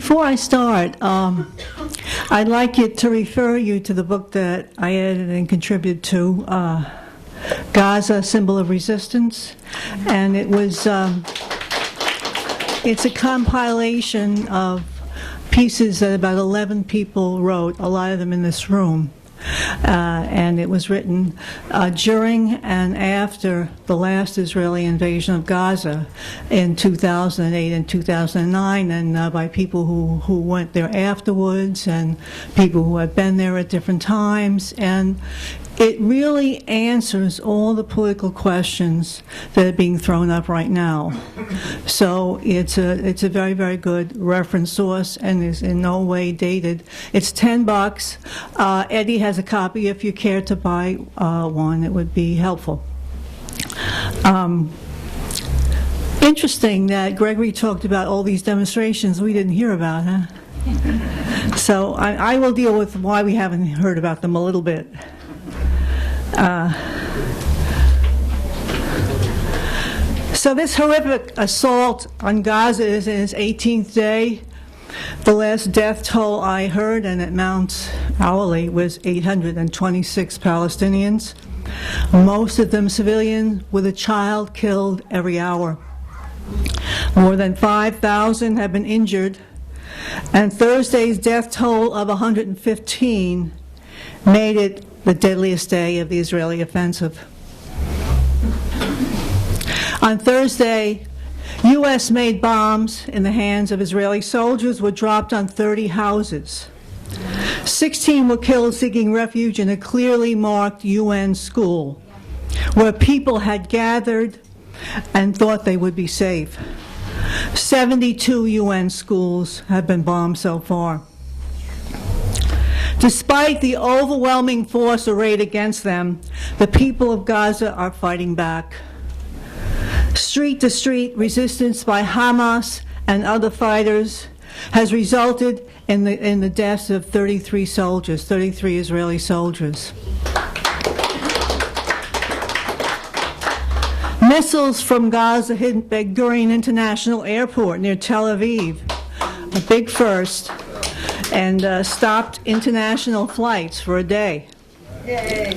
Before I start, I'd like to refer you to the book that I edited and contributed to, Gaza, Symbol of Resistance, and it's a compilation of pieces that about 11 people wrote, a lot of them in this room. And it was written during and after the last Israeli invasion of Gaza in 2008 and 2009, and by people who went there afterwards and people who had been there at different times. And it really answers all the political questions that are being thrown up right now. So it's a very, very good reference source and is in no way dated. It's $10. Eddie has a copy. If you care to buy one, it would be helpful. Interesting that Gregory talked about all these demonstrations we didn't hear about, huh? So I will deal with why we haven't heard about them a little bit. So this horrific assault on Gaza is in its 18th day. The last death toll I heard, and it mounts hourly, was 826 Palestinians, most of them civilian, with a child killed every hour. More than 5,000 have been injured, and Thursday's death toll of 115 made it the deadliest day of the Israeli offensive. On Thursday, U.S.-made bombs in the hands of Israeli soldiers were dropped on 30 houses. 16 were killed seeking refuge in a clearly marked UN school, where people had gathered and thought they would be safe. 72 UN schools have been bombed so far. Despite the overwhelming force arrayed against them, the people of Gaza are fighting back. Street-to-street resistance by Hamas and other fighters has resulted in the deaths of 33 soldiers, 33 Israeli soldiers. Missiles from Gaza hit Ben Gurion International Airport near Tel Aviv, a big first, and stopped international flights for a day. Yay.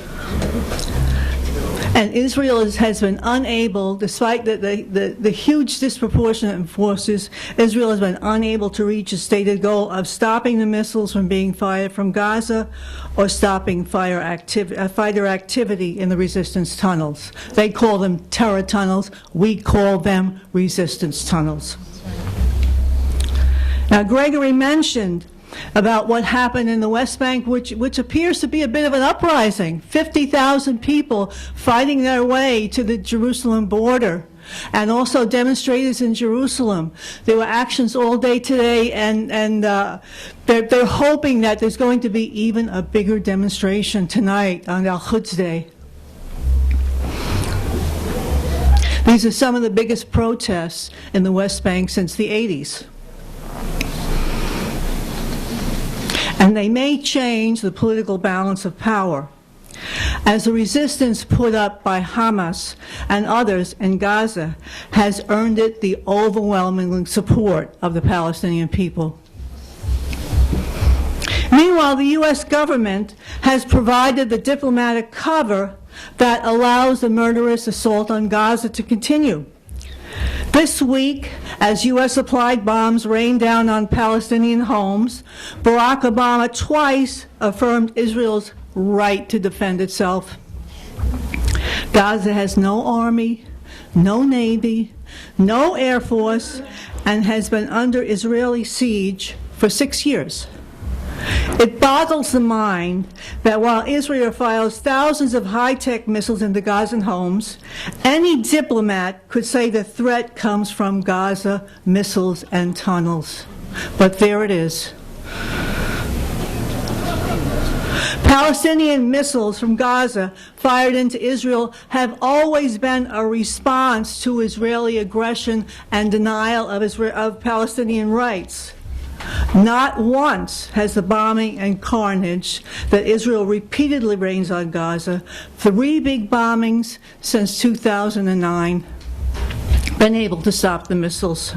And Israel has been unable, despite the huge disproportionate forces, Israel has been unable to reach a stated goal of stopping the missiles from being fired from Gaza or stopping fighter activity in the resistance tunnels. They call them terror tunnels. We call them resistance tunnels. Now, Gregory mentioned about what happened in the West Bank, which appears to be a bit of an uprising. 50,000 people fighting their way to the Jerusalem border, and also demonstrators in Jerusalem. There were actions all day today, and they're hoping that there's going to be even a bigger demonstration tonight on Al-Quds Day. These are some of the biggest protests in the West Bank since the 80s. And they may change the political balance of power, as the resistance put up by Hamas and others in Gaza has earned it the overwhelming support of the Palestinian people. Meanwhile, the U.S. government has provided the diplomatic cover that allows the murderous assault on Gaza to continue. This week, as U.S.-applied bombs rained down on Palestinian homes, Barack Obama twice affirmed Israel's right to defend itself. Gaza has no army, no navy, no air force, and has been under Israeli siege for 6 years. It boggles the mind that while Israel fires thousands of high-tech missiles into Gazan homes, any diplomat could say the threat comes from Gaza missiles and tunnels. But there it is. Palestinian missiles from Gaza fired into Israel have always been a response to Israeli aggression and denial of Palestinian rights. Not once has the bombing and carnage that Israel repeatedly rains on Gaza, 3 big bombings since 2009, been able to stop the missiles.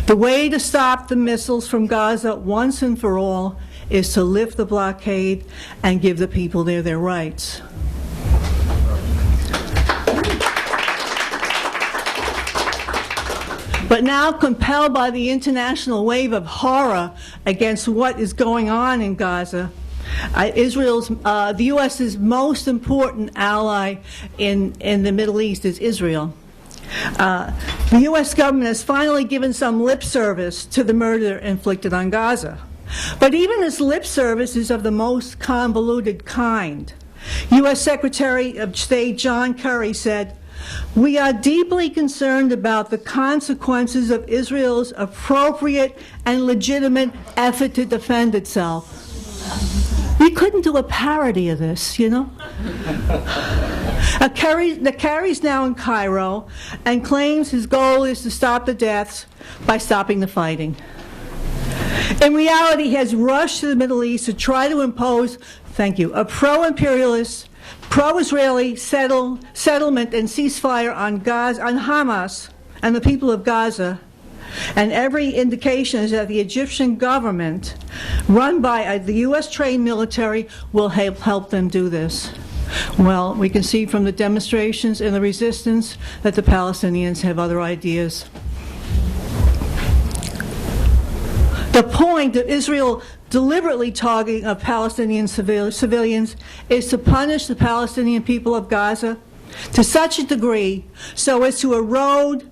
The way to stop the missiles from Gaza once and for all is to lift the blockade and give the people there their rights. But now, compelled by the international wave of horror against what is going on in Gaza, the U.S.'s most important ally in the Middle East is Israel. The U.S. government has finally given some lip service to the murder inflicted on Gaza. But even this lip service is of the most convoluted kind. U.S. Secretary of State John Kerry said, "We are deeply concerned about the consequences of Israel's appropriate and legitimate effort to defend itself." We couldn't do a parody of this, you know? Kerry's now in Cairo and claims his goal is to stop the deaths by stopping the fighting. In reality, he has rushed to the Middle East to try to impose, a pro-imperialist, pro-Israeli settlement and ceasefire on Hamas and the people of Gaza. And every indication is that the Egyptian government, run by the U.S.-trained military, will help them do this. Well, we can see from the demonstrations and the resistance that the Palestinians have other ideas. The point of Israel deliberately targeting of Palestinian civilians is to punish the Palestinian people of Gaza to such a degree so as to erode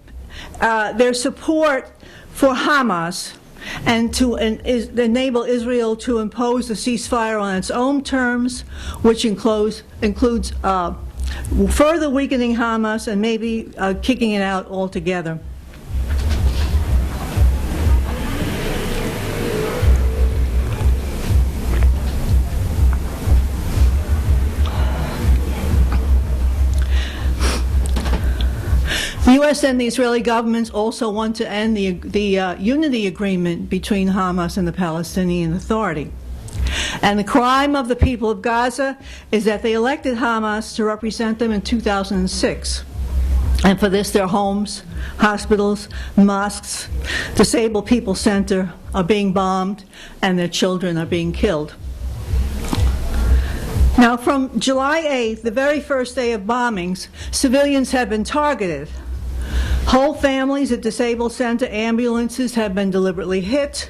their support for Hamas and to enable Israel to impose a ceasefire on its own terms, which includes further weakening Hamas and maybe kicking it out altogether. The U.S. and the Israeli governments also want to end the unity agreement between Hamas and the Palestinian Authority. And the crime of the people of Gaza is that they elected Hamas to represent them in 2006. And for this, their homes, hospitals, mosques, disabled people center are being bombed, and their children are being killed. Now, from July 8th, the very first day of bombings, civilians have been targeted. Whole families at disabled center ambulances have been deliberately hit,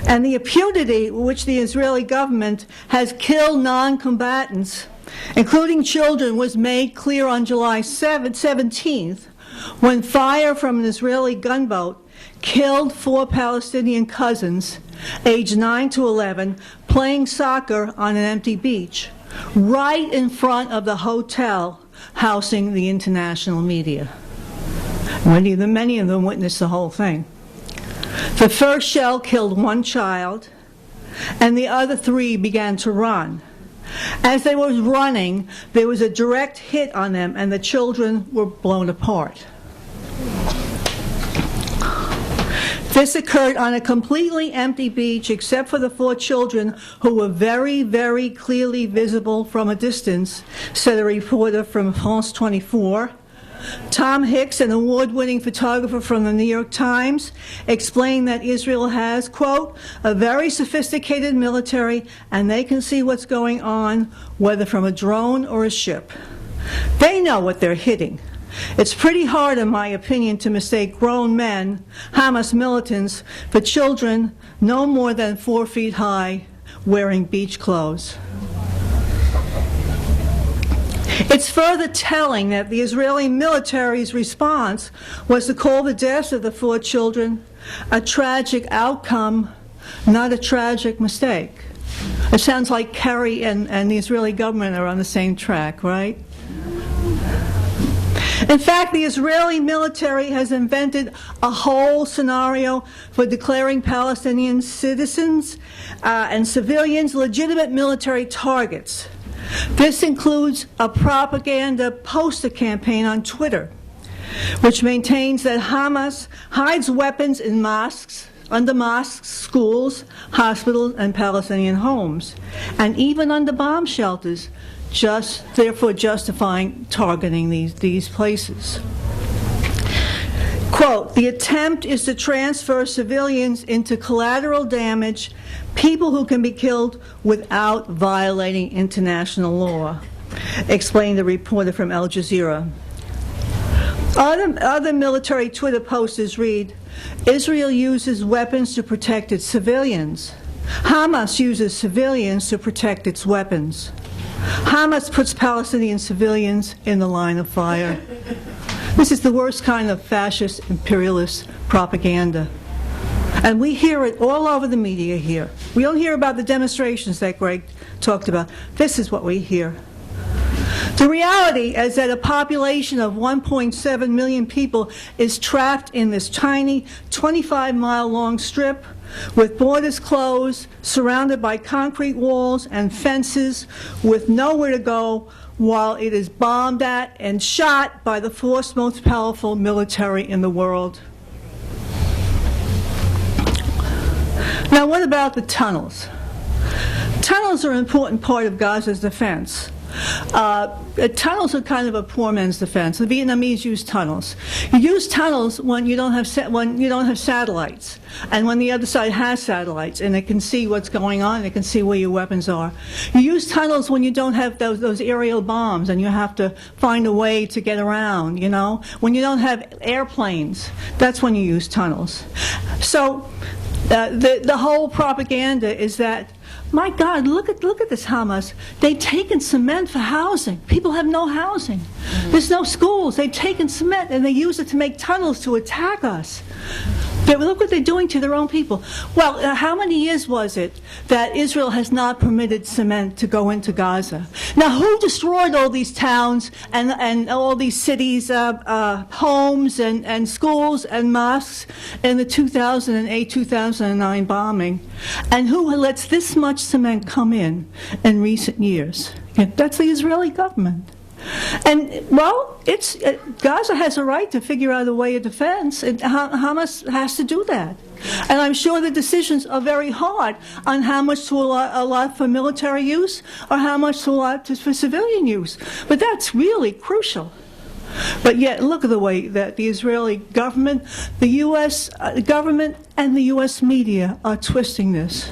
and the impunity with which the Israeli government has killed non-combatants, including children, was made clear on July 17th when fire from an Israeli gunboat killed 4 Palestinian cousins, aged 9 to 11, playing soccer on an empty beach, right in front of the hotel housing the international media. Many of them witnessed the whole thing. The first shell killed 1 child, and the other 3 began to run. As they were running, there was a direct hit on them, and the children were blown apart. This occurred on a completely empty beach, except for the 4 children who were very, very clearly visible from a distance, said a reporter from France 24. Tom Hicks, an award-winning photographer from the New York Times, explained that Israel has, quote, "a very sophisticated military, and they can see what's going on, whether from a drone or a ship. They know what they're hitting. It's pretty hard, in my opinion, to mistake grown men, Hamas militants, for children no more than 4 feet high, wearing beach clothes." It's further telling that the Israeli military's response was to call the deaths of the 4 children a tragic outcome, not a tragic mistake. It sounds like Kerry and the Israeli government are on the same track, right? In fact, the Israeli military has invented a whole scenario for declaring Palestinian citizens and civilians legitimate military targets. This includes a propaganda poster campaign on Twitter, which maintains that Hamas hides weapons in mosques, under mosques, schools, hospitals, and Palestinian homes, and even under bomb shelters, therefore justifying targeting these places. Quote, "The attempt is to transfer civilians into collateral damage, people who can be killed without violating international law," explained the reporter from Al Jazeera. Other military Twitter posters read, "Israel uses weapons to protect its civilians. Hamas uses civilians to protect its weapons. Hamas puts Palestinian civilians in the line of fire." This is the worst kind of fascist imperialist propaganda. And we hear it all over the media here. We don't hear about the demonstrations that Greg talked about. This is what we hear. The reality is that a population of 1.7 million people is trapped in this tiny 25-mile-long strip with borders closed, surrounded by concrete walls and fences, with nowhere to go, while it is bombed at and shot by the fourth most powerful military in the world. Now, what about the tunnels? Tunnels are an important part of Gaza's defense. Tunnels are kind of a poor man's defense. The Vietnamese use tunnels. You use tunnels when you don't have satellites, and when the other side has satellites, and it can see what's going on, it can see where your weapons are. You use tunnels when you don't have those aerial bombs, and you have to find a way to get around. You know, when you don't have airplanes, that's when you use tunnels. So the whole propaganda is that, my God, look at this Hamas. They've taken cement for housing. People have no housing. There's no schools. They've taken cement and they use it to make tunnels to attack us. But look what they're doing to their own people. Well, how many years was it that Israel has not permitted cement to go into Gaza? Now, who destroyed all these towns and all these cities, homes and schools and mosques in the 2008-2009 bombing? And who lets this much cement come in recent years? That's the Israeli government. And, well, Gaza has a right to figure out a way of defense, and Hamas has to do that. And I'm sure the decisions are very hard on how much to allot for military use or how much to allot for civilian use. But that's really crucial. But yet, look at the way that the Israeli government, the U.S. government, and the U.S. media are twisting this.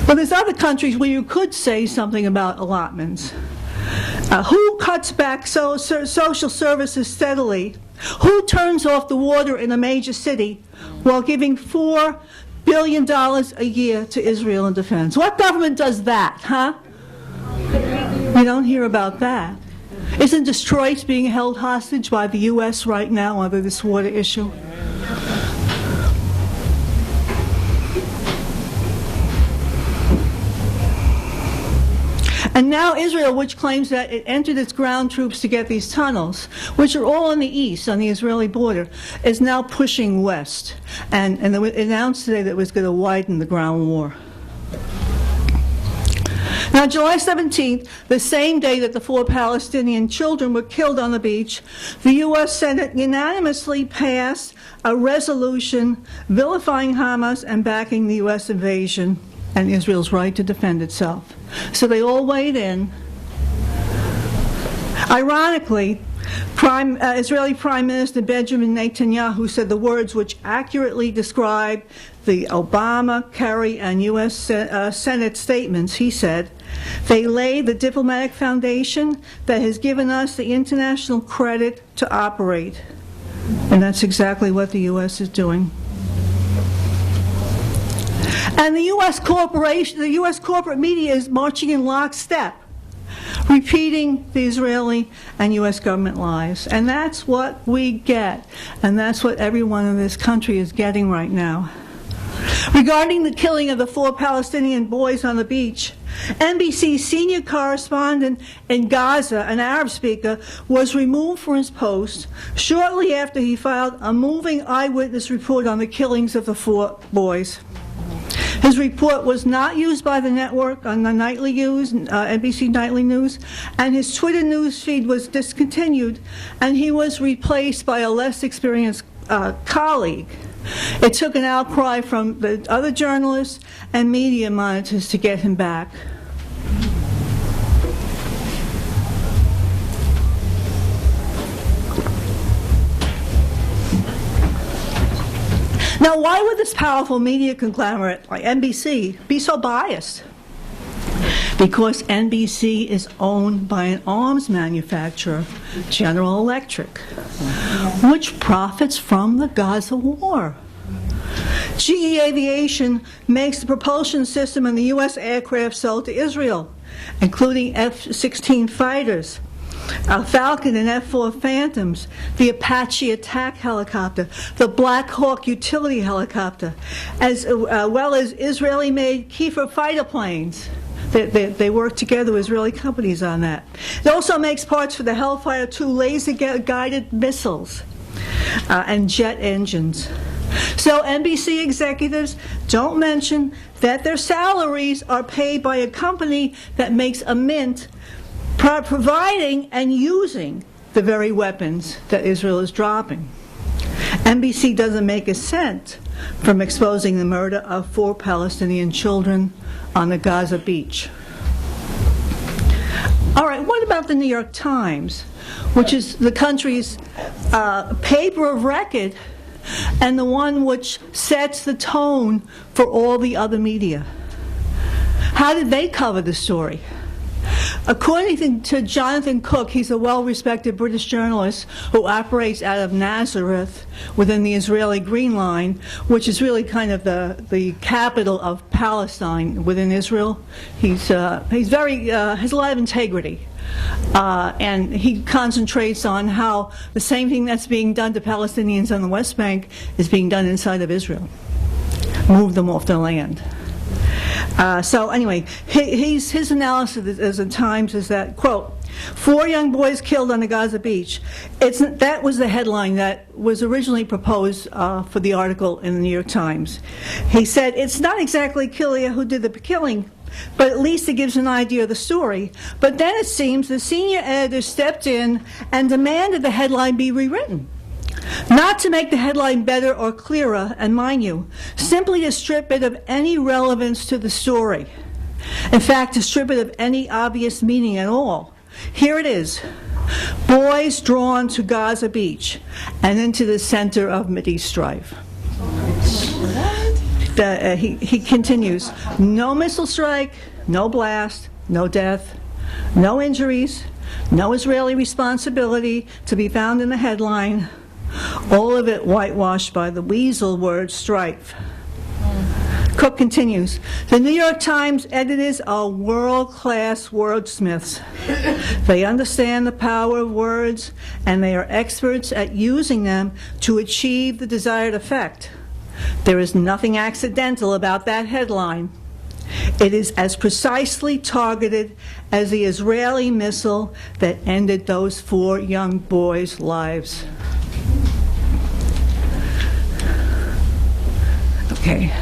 But there's other countries where you could say something about allotments. Who cuts back social services steadily? Who turns off the water in a major city while giving $4 billion a year to Israel in defense? What government does that, huh? We don't hear about that. Isn't Detroit being held hostage by the U.S. right now under this water issue? And now Israel, which claims that it entered its ground troops to get these tunnels, which are all in the east, on the Israeli border, is now pushing west. And it announced today that it was going to widen the ground war. Now, July 17th, the same day that the 4 Palestinian children were killed on the beach, the U.S. Senate unanimously passed a resolution vilifying Hamas and backing the U.S. invasion and Israel's right to defend itself. So they all weighed in. Ironically, Israeli Prime Minister Benjamin Netanyahu said the words which accurately describe the Obama, Kerry, and U.S. Senate statements. He said, "They lay the diplomatic foundation that has given us the international credit to operate." And that's exactly what the U.S. is doing. And the U.S. corporate media is marching in lockstep, repeating the Israeli and U.S. government lies. And that's what we get. And that's what everyone in this country is getting right now. Regarding the killing of the 4 Palestinian boys on the beach, NBC's senior correspondent in Gaza, an Arab speaker, was removed from his post shortly after he filed a moving eyewitness report on the killings of the 4 boys. His report was not used by the network on the nightly news, NBC Nightly News, and his Twitter news feed was discontinued, and he was replaced by a less experienced colleague. It took an outcry from the other journalists and media monitors to get him back. Now, why would this powerful media conglomerate like NBC be so biased? Because NBC is owned by an arms manufacturer, General Electric, which profits from the Gaza war. GE Aviation makes the propulsion system in the U.S. aircraft sold to Israel, including F-16 fighters, Falcon and F-4 Phantoms, the Apache attack helicopter, the Black Hawk utility helicopter, as well as Israeli-made Kiefer fighter planes. They work together with Israeli companies on that. It also makes parts for the Hellfire 2 laser-guided missiles and jet engines. So NBC executives don't mention that their salaries are paid by a company that makes a mint providing and using the very weapons that Israel is dropping. NBC doesn't make a cent from exposing the murder of 4 Palestinian children on the Gaza beach. All right, what about the New York Times, which is the country's paper of record and the one which sets the tone for all the other media? How did they cover the story? According to Jonathan Cook, he's a well-respected British journalist who operates out of Nazareth within the Israeli Green Line, which is really kind of the capital of Palestine within Israel. He's very has a lot of integrity, and he concentrates on how the same thing that's being done to Palestinians on the West Bank is being done inside of Israel. Move them off their land. So anyway, his analysis as the Times is that, quote, 4 young boys killed on the Gaza beach. That was the headline that was originally proposed for the article in the New York Times. He said, it's not exactly clear who did the killing, but at least it gives an idea of the story. But then it seems the senior editor stepped in and demanded the headline be rewritten. Not to make the headline better or clearer, and mind you, simply to strip it of any relevance to the story. In fact, to strip it of any obvious meaning at all. Here it is. Boys drawn to Gaza Beach and into the center of Mideast strife. He continues, no missile strike, no blast, no death, no injuries, no Israeli responsibility to be found in the headline. All of it whitewashed by the weasel word strife. Cook continues, the New York Times editors are world-class wordsmiths. They understand the power of words, and they are experts at using them to achieve the desired effect. There is nothing accidental about that headline. It is as precisely targeted as the Israeli missile that ended those 4 young boys' lives. Okay.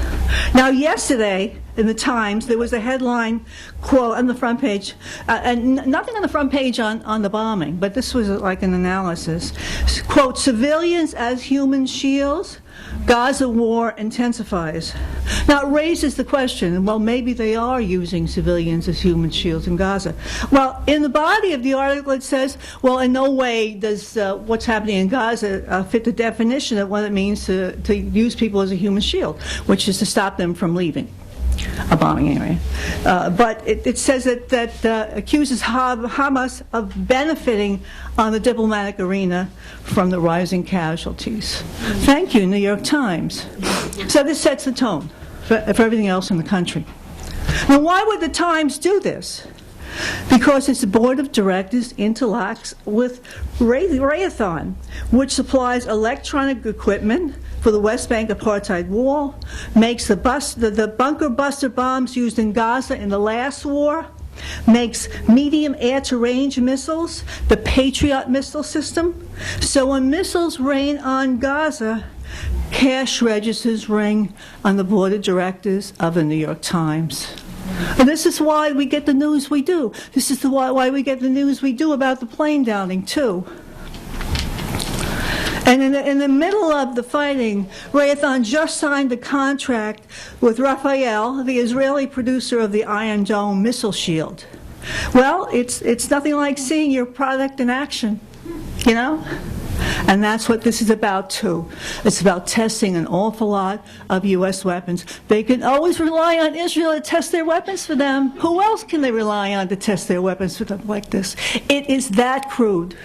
Now, yesterday in the Times, there was a headline quote on the front page, and nothing on the front page on the bombing, but this was like an analysis. Quote, civilians as human shields, Gaza war intensifies. Now, it raises the question, well, maybe they are using civilians as human shields in Gaza. Well, in the body of the article, it says, well, in no way does what's happening in Gaza fit the definition of what it means to use people as a human shield, which is to stop them from leaving. A bombing area. But it says that accuses Hamas of benefiting on the diplomatic arena from the rising casualties. Thank you, New York Times. So this sets the tone for everything else in the country. Now, why would the Times do this? Because its board of directors interlocks with Raytheon, which supplies electronic equipment for the West Bank apartheid wall, makes the bunker buster bombs used in Gaza in the last war, makes medium air-to-range missiles, the Patriot missile system. So when missiles rain on Gaza, cash registers ring on the board of directors of the New York Times. And this is why we get the news we do. This is why we get the news we do about the plane downing, too. And in the middle of the fighting, Raytheon just signed a contract with Rafael, the Israeli producer of the Iron Dome missile shield. Well, it's nothing like seeing your product in action, you know? And that's what this is about, too. It's about testing an awful lot of U.S. weapons. They can always rely on Israel to test their weapons for them. Who else can they rely on to test their weapons for them like this? It is that crude.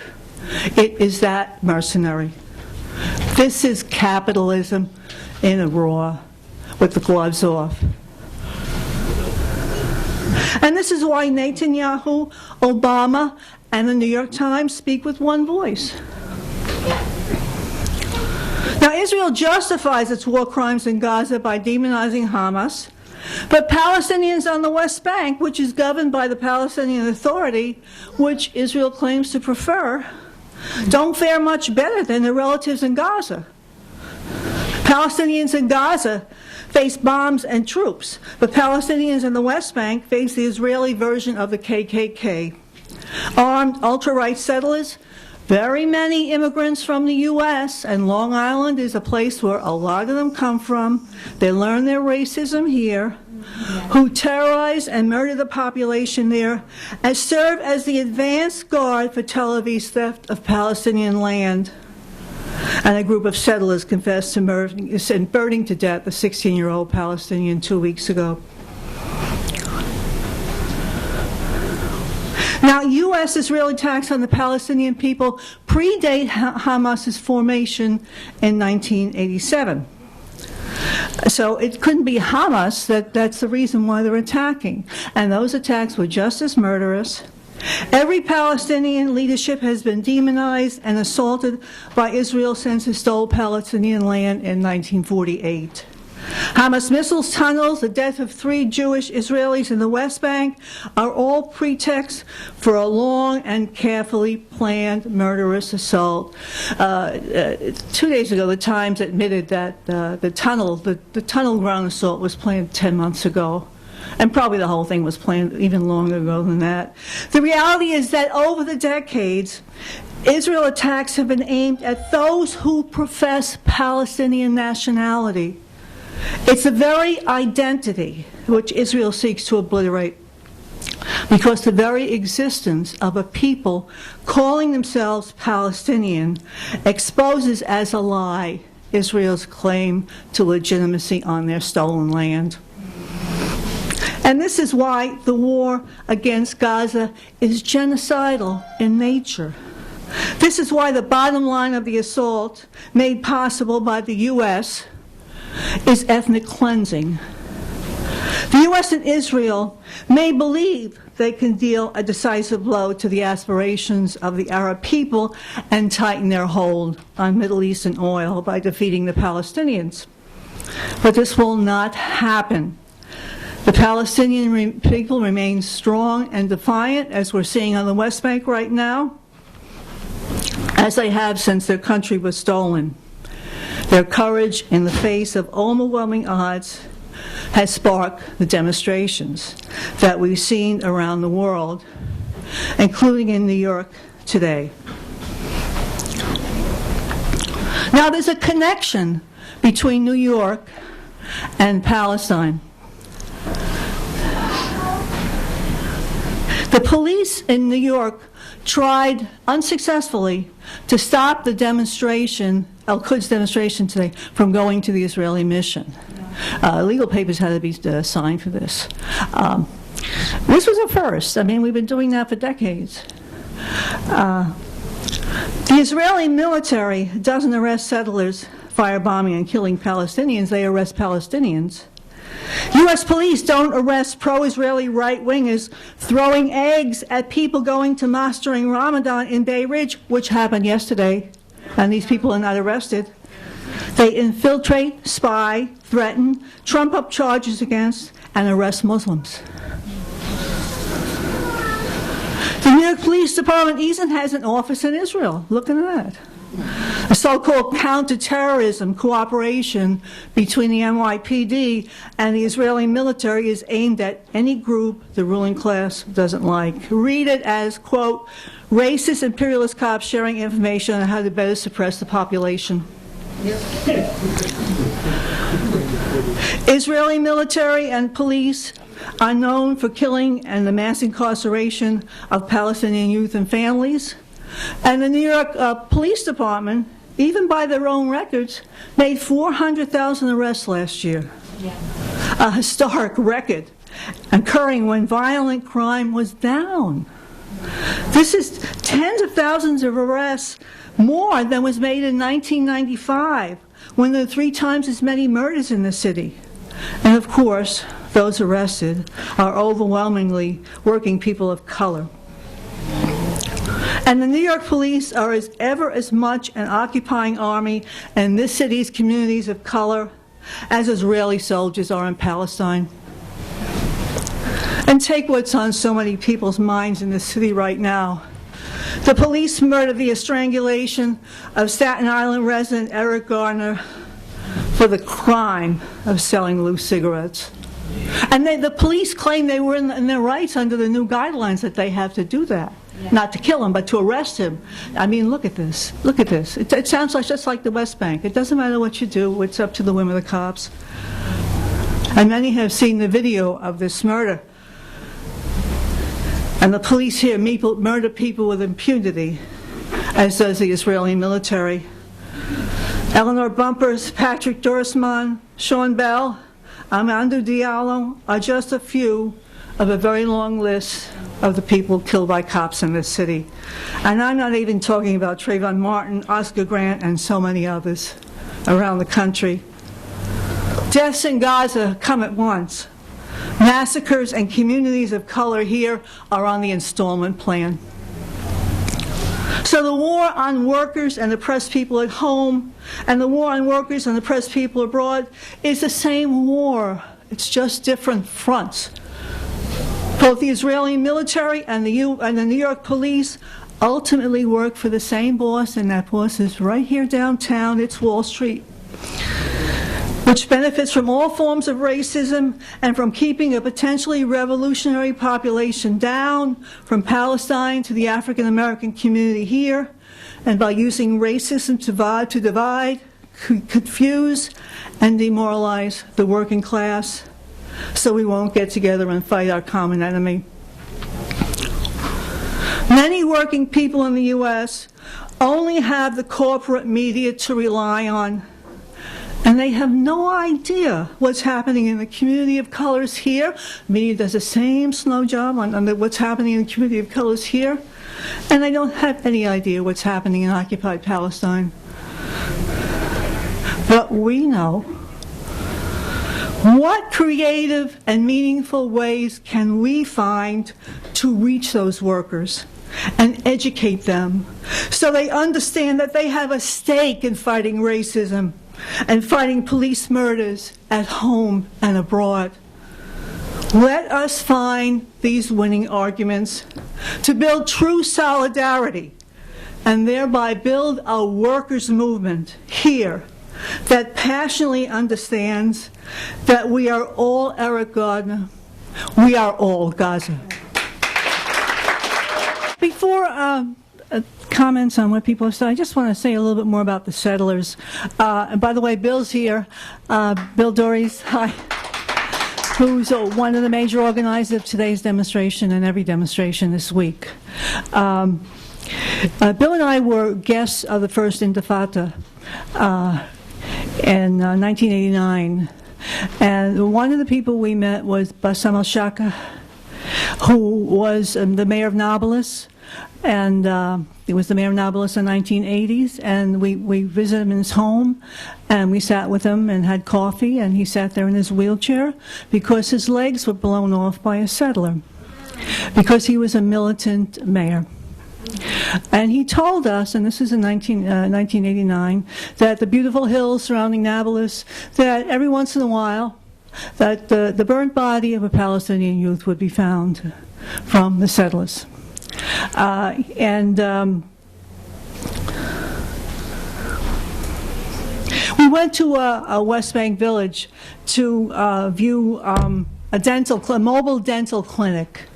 It is that mercenary. This is capitalism in a raw, with the gloves off. And this is why Netanyahu, Obama, and the New York Times speak with one voice. Now, Israel justifies its war crimes in Gaza by demonizing Hamas, but Palestinians on the West Bank, which is governed by the Palestinian Authority, which Israel claims to prefer, don't fare much better than their relatives in Gaza. Palestinians in Gaza face bombs and troops, but Palestinians in the West Bank face the Israeli version of the KKK. Armed ultra-right settlers, very many immigrants from the U.S., and Long Island is a place where a lot of them come from. They learn their racism here, who terrorize and murder the population there, and serve as the advance guard for Tel Aviv's theft of Palestinian land. And a group of settlers confessed to burning to death a 16-year-old Palestinian 2 weeks ago. Now, U.S.-Israeli attacks on the Palestinian people predate Hamas's formation in 1987. So it couldn't be Hamas that's the reason why they're attacking. And those attacks were just as murderous. Every Palestinian leadership has been demonized and assaulted by Israel since it stole Palestinian land in 1948. Hamas missiles, tunnels, the death of 3 Jewish Israelis in the West Bank are all pretexts for a long and carefully planned murderous assault. 2 days ago, the Times admitted that the tunnel ground assault was planned 10 months ago. And probably the whole thing was planned even longer ago than that. The reality is that over the decades, Israel attacks have been aimed at those who profess Palestinian nationality. It's the very identity which Israel seeks to obliterate, because the very existence of a people calling themselves Palestinian exposes as a lie Israel's claim to legitimacy on their stolen land. And this is why the war against Gaza is genocidal in nature. This is why the bottom line of the assault, made possible by the U.S., is ethnic cleansing. The U.S. and Israel may believe they can deal a decisive blow to the aspirations of the Arab people and tighten their hold on Middle Eastern oil by defeating the Palestinians. But this will not happen. The Palestinian people remain strong and defiant, as we're seeing on the West Bank right now, as they have since their country was stolen. Their courage in the face of overwhelming odds has sparked the demonstrations that we've seen around the world, including in New York today. Now, there's a connection between New York and Palestine. The police in New York tried unsuccessfully to stop the demonstration, Al-Quds demonstration today, from going to the Israeli mission. Legal papers had to be signed for this. This was a first. I mean, we've been doing that for decades. The Israeli military doesn't arrest settlers firebombing and killing Palestinians. They arrest Palestinians. U.S. police don't arrest pro-Israeli right-wingers throwing eggs at people going to mosque during Ramadan in Bay Ridge, which happened yesterday, and these people are not arrested. They infiltrate, spy, threaten, trump up charges against, and arrest Muslims. The New York Police Department even has an office in Israel. Look at that. A so-called counterterrorism cooperation between the NYPD and the Israeli military is aimed at any group the ruling class doesn't like. Read it as, quote, racist imperialist cops sharing information on how to better suppress the population. Israeli military and police are known for killing and the mass incarceration of Palestinian youth and families. And the New York Police Department, even by their own records, made 400,000 arrests last year. Yeah. A historic record occurring when violent crime was down. This is tens of thousands of arrests more than was made in 1995, when there were 3 times as many murders in the city. And of course, those arrested are overwhelmingly working people of color. And the New York police are ever as much an occupying army in this city's communities of color as Israeli soldiers are in Palestine. And take what's on so many people's minds in this city right now. The police murdered via strangulation of Staten Island resident Eric Garner for the crime of selling loose cigarettes. And the police claim they were in their rights under the new guidelines that they have to do that. Yeah. Not to kill him, but to arrest him. I mean, look at this. Look at this. It sounds like just like the West Bank. It doesn't matter what you do. It's up to the whim of the cops. And many have seen the video of this murder. And the police here murder people with impunity, as does the Israeli military. Eleanor Bumpers, Patrick Dorsman, Sean Bell, Amadou Diallo are just a few of a very long list of the people killed by cops in this city. And I'm not even talking about Trayvon Martin, Oscar Grant, and so many others around the country. Deaths in Gaza come at once. Massacres and communities of color here are on the installment plan. So the war on workers and oppressed people at home and the war on workers and oppressed people abroad is the same war. It's just different fronts. Both the Israeli military and the New York police ultimately work for the same boss, and that boss is right here downtown. It's Wall Street, which benefits from all forms of racism and from keeping a potentially revolutionary population down from Palestine to the African American community here, and by using racism to divide, confuse, and demoralize the working class so we won't get together and fight our common enemy. Many working people in the U.S. only have the corporate media to rely on, and they have no idea what's happening in the community of colors here. Media does the same slow job on what's happening in the community of colors here, and they don't have any idea what's happening in occupied Palestine. But we know. What creative and meaningful ways can we find to reach those workers and educate them so they understand that they have a stake in fighting racism and fighting police murders at home and abroad? Let us find these winning arguments to build true solidarity and thereby build a workers' movement here that passionately understands that we are all Eric Gardner, we are all Gaza. Before comments on what people have said, I just want to say a little bit more about the settlers. And by the way, Bill's here, Bill Dories, hi, who's one of the major organizers of today's demonstration and every demonstration this week. Bill and I were guests of the first Intifada in 1989, and one of the people we met was Bassam al-Shaka, who was the mayor of Nablus, and he was the mayor of Nablus in the 1980s, and we visited him in his home, and we sat with him and had coffee, and he sat there in his wheelchair because his legs were blown off by a settler, because he was a militant mayor. And he told us, and this is in 1989, that the beautiful hills surrounding Nablus, that every once in a while, that the burnt body of a Palestinian youth would be found from the settlers. We went to a West Bank village to view a mobile dental clinic.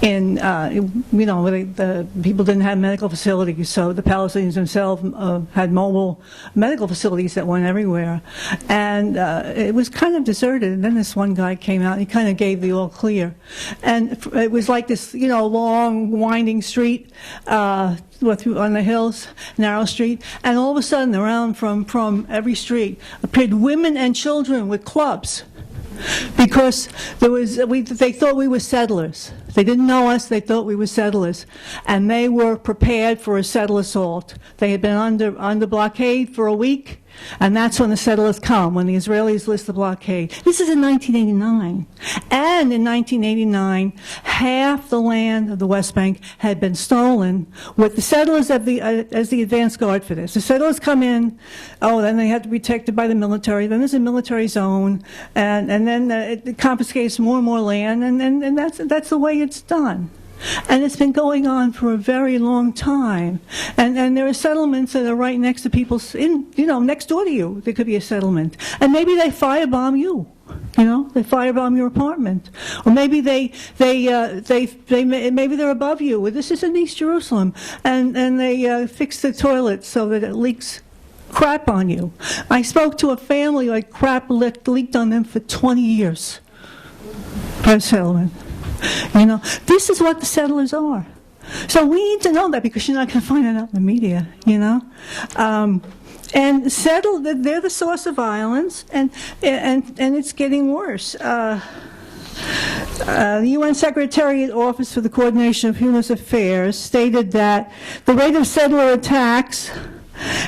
the people didn't have medical facilities, so the Palestinians themselves had mobile medical facilities that went everywhere. And it was kind of deserted, and then this one guy came out and he kind of gave the all clear. And it was like this, long, winding street on the hills, narrow street, and all of a sudden around from every street appeared women and children with clubs. Because they thought we were settlers. They didn't know us, they thought we were settlers. And they were prepared for a settle assault. They had been under blockade for a week, and that's when the settlers come, when the Israelis lift the blockade. This is in 1989. And in 1989, half the land of the West Bank had been stolen with the settlers as the advance guard for this. The settlers come in, then they have to be protected by the military, then there's a military zone, and then it confiscates more and more land, and that's the way it's done. And it's been going on for a very long time. And there are settlements that are right next to people's, next door to you. There could be a settlement. And maybe they firebomb you. They firebomb your apartment. Or maybe maybe they're above you. Well, this is in East Jerusalem. And they fix the toilet so that it leaks crap on you. I spoke to a family like crap leaked on them for 20 years. Per settlement. This is what the settlers are. So we need to know that, because you're not going to find it out in the media, And they're the source of violence, and it's getting worse. The UN Secretariat Office for the Coordination of Human Affairs stated that the rate of settler attacks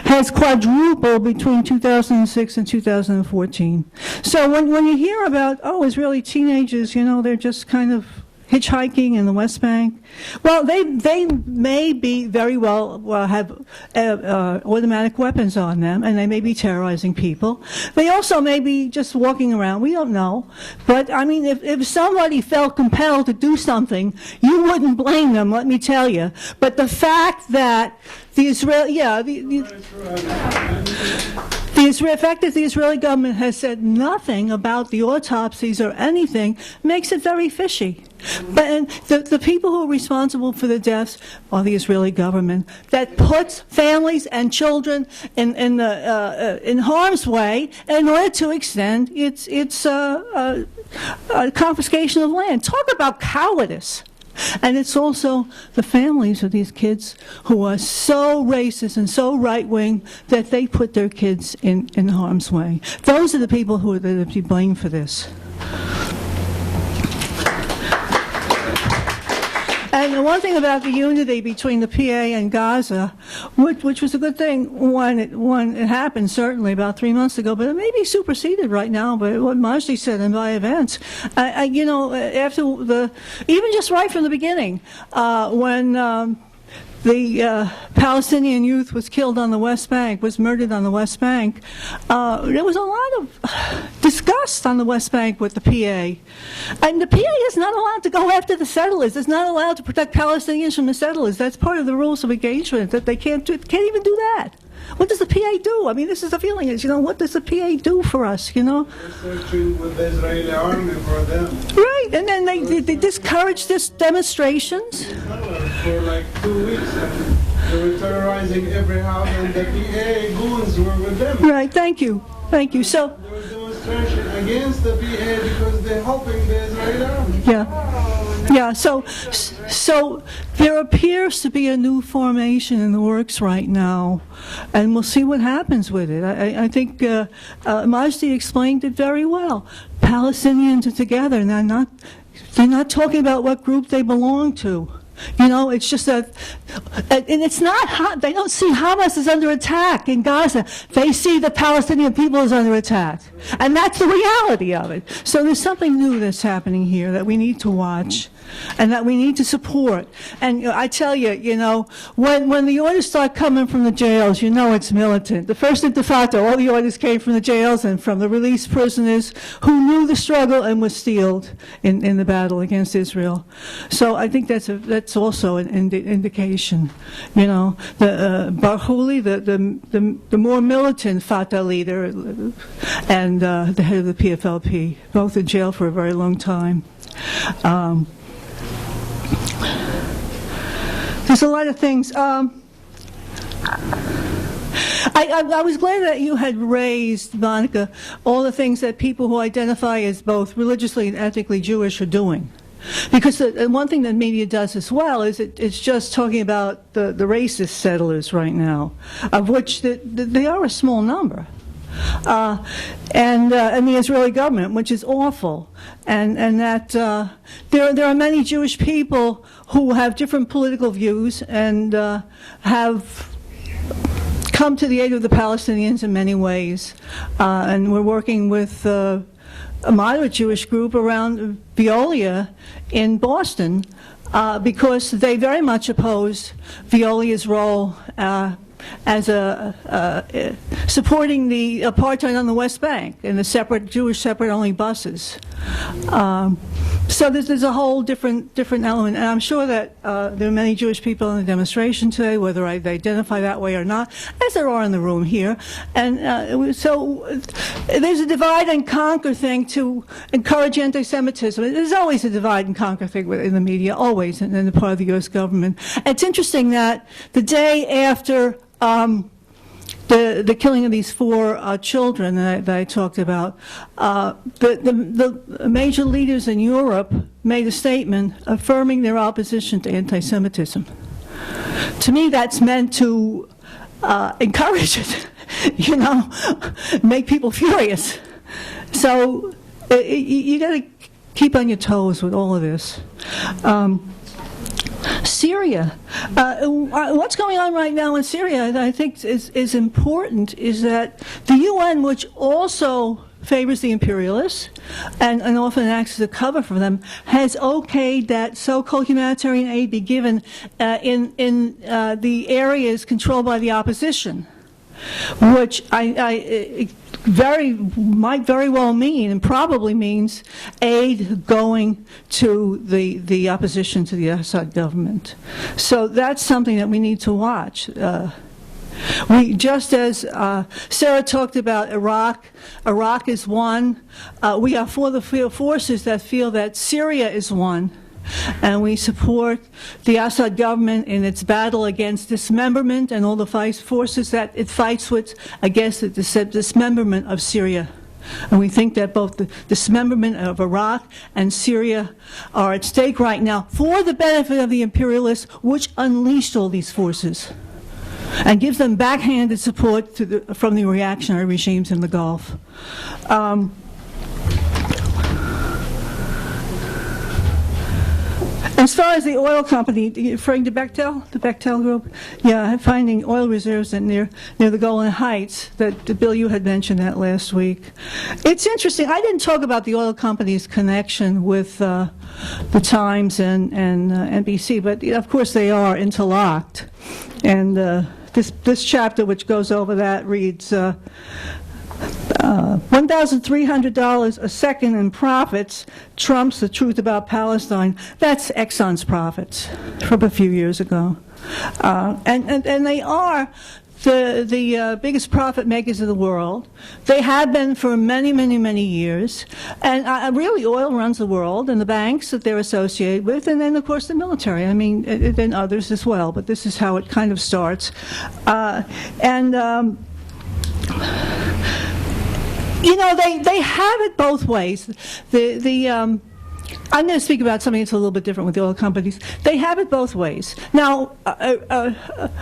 has quadrupled between 2006 and 2014. So when you hear about, Israeli teenagers, they're just kind of hitchhiking in the West Bank, well, they may be very well have automatic weapons on them, and they may be terrorizing people. They also may be just walking around. We don't know. But, if somebody felt compelled to do something, you wouldn't blame them, let me tell you. But the fact that the fact that the Israeli government has said nothing about the autopsies or anything makes it very fishy. But the people who are responsible for the deaths are the Israeli government, that puts families and children in harm's way in order to extend its confiscation of land. Talk about cowardice. And it's also the families of these kids who are so racist and so right-wing that they put their kids in harm's way. Those are the people who are to be blamed for this. And the one thing about the unity between the PA and Gaza, which was a good thing when it happened, certainly about 3 months ago, but it may be superseded right now by what Majdi said and by events. After even just right from the beginning, when the Palestinian youth was killed on the West Bank, was murdered on the West Bank, there was a lot of disgust on the West Bank with the PA. And the PA is not allowed to go after the settlers. It's not allowed to protect Palestinians from the settlers. That's part of the rules of engagement, that they can't even do that. What does the PA do? This is the feeling is, what does the PA do for us, They're searching with the Israeli army for them. Right, and then they discourage this demonstrations. For like 2 weeks, and they were terrorizing every house, and the PA goons were with them. Right, thank you. So there was demonstration against the PA because they're helping the Israeli army. Yeah, so there appears to be a new formation in the works right now, and we'll see what happens with it. I think Majdi explained it very well. Palestinians are together, and they're not talking about what group they belong to. It's just that, and it's not, they don't see Hamas is under attack in Gaza. They see the Palestinian people is under attack. And that's the reality of it. So there's something new that's happening here that we need to watch and that we need to support. And I tell you, when the orders start coming from the jails, it's militant. The first Intifada, all the orders came from the jails and from the released prisoners who knew the struggle and were steeled in the battle against Israel. So I think that's also an indication. The Barhouli, the more militant Fatah leader, and the head of the PFLP, both in jail for a very long time. There's a lot of things. I was glad that you had raised, Monica, all the things that people who identify as both religiously and ethnically Jewish are doing. Because one thing that media does as well is it's just talking about the racist settlers right now, of which they are a small number. And the Israeli government, which is awful, and that there are many Jewish people who have different political views and have come to the aid of the Palestinians in many ways. And we're working with a moderate Jewish group around Veolia in Boston because they very much oppose Veolia's role as supporting the apartheid on the West Bank and the Jewish separate-only buses. So there's a whole different element, and I'm sure that there are many Jewish people in the demonstration today, whether they identify that way or not, as there are in the room here. And so there's a divide and conquer thing to encourage anti-Semitism. There's always a divide and conquer thing in the media, always, in the part of the U.S. government. And it's interesting that the day after the killing of these 4 children that I talked about, the major leaders in Europe made a statement affirming their opposition to anti-Semitism. To me, that's meant to encourage it, make people furious. So you got to keep on your toes with all of this. Syria. What's going on right now in Syria, I think is important, is that the UN, which also favors the imperialists and often acts as a cover for them, has okayed that so-called humanitarian aid be given in the areas controlled by the opposition, which might very well mean, and probably means, aid going to the opposition to the Assad government. So that's something that we need to watch. Just as Sarah talked about Iraq is one. We are for the forces that feel that Syria is one. And we support the Assad government in its battle against dismemberment and all the forces that it fights with against the dismemberment of Syria. And we think that both the dismemberment of Iraq and Syria are at stake right now for the benefit of the imperialists, which unleashed all these forces and gives them backhanded support from the reactionary regimes in the Gulf. As far as the oil company, referring to Bechtel, the Bechtel group, yeah, finding oil reserves near the Golan Heights, that Bill, you had mentioned that last week. It's interesting. I didn't talk about the oil company's connection with the Times and NBC, but of course they are interlocked. And this chapter, which goes over that, reads. $1,300 a second in profits trumps the truth about Palestine. That's Exxon's profits from a few years ago. And they are the biggest profit makers of the world. They have been for many, many, many years. And really, oil runs the world, and the banks that they're associated with, and then, of course, the military. I mean, and others as well, but this is how it kind of starts. They have it both ways. I'm going to speak about something that's a little bit different with the oil companies. They have it both ways. Now,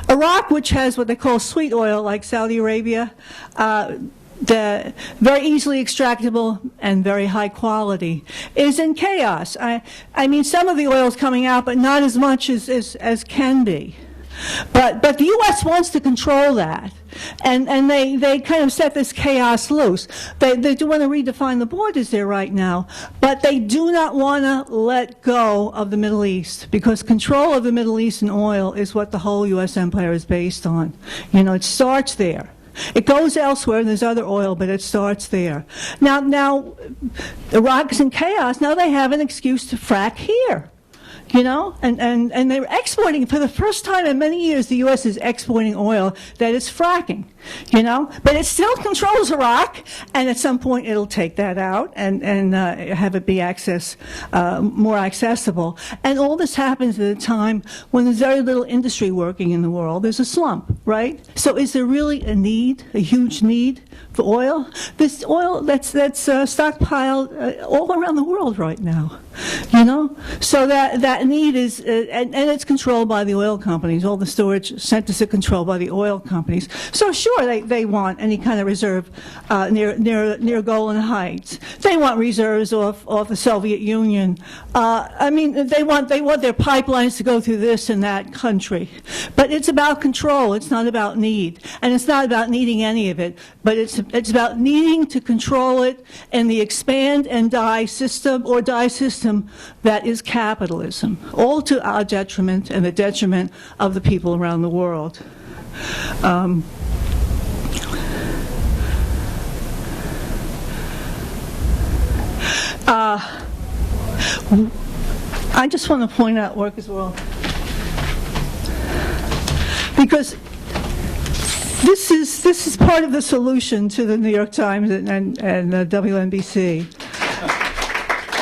Iraq, which has what they call sweet oil, like Saudi Arabia, the very easily extractable and very high quality, is in chaos. I mean, some of the oil is coming out, but not as much as can be. But the U.S. wants to control that, and they kind of set this chaos loose. They do want to redefine the borders there right now, but they do not want to let go of the Middle East, because control of the Middle Eastern oil is what the whole U.S. empire is based on. It starts there. It goes elsewhere, and there's other oil, but it starts there. Now, Iraq is in chaos. Now they have an excuse to frack here. And they're exporting, for the first time in many years, the U.S. is exporting oil that is fracking. you know? But it still controls Iraq, and at some point it'll take that out and have it be more accessible. And all this happens at a time when there's very little industry working in the world. There's a slump, right? So is there really a huge need for oil? This oil that's stockpiled all around the world right now, you know? So that need is, and it's controlled by the oil companies. All the storage centers are controlled by the oil companies. So sure, they want any kind of reserve near Golan Heights. They want reserves off the Soviet Union. I mean, they want their pipelines to go through this and that country. But it's about control. It's not about need. And it's not about needing any of it. But it's about needing to control it in the expand and die system, or die system that is capitalism, all to our detriment and the detriment of the people around the world. I just want to point out work as well, because this is part of the solution to the New York Times and WNBC.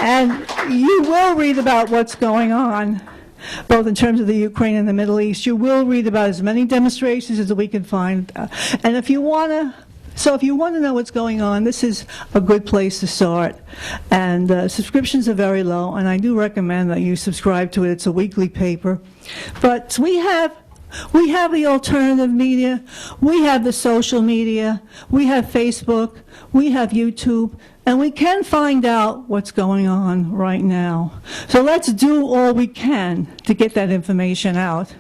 And you will read about what's going on, both in terms of the Ukraine and the Middle East. You will read about as many demonstrations as we can find. And if you want to know what's going on, this is a good place to start. And subscriptions are very low, and I do recommend that you subscribe to it. It's a weekly paper. But we have the alternative media, we have the social media, we have Facebook, we have YouTube, and we can find out what's going on right now. So let's do all we can to get that information out.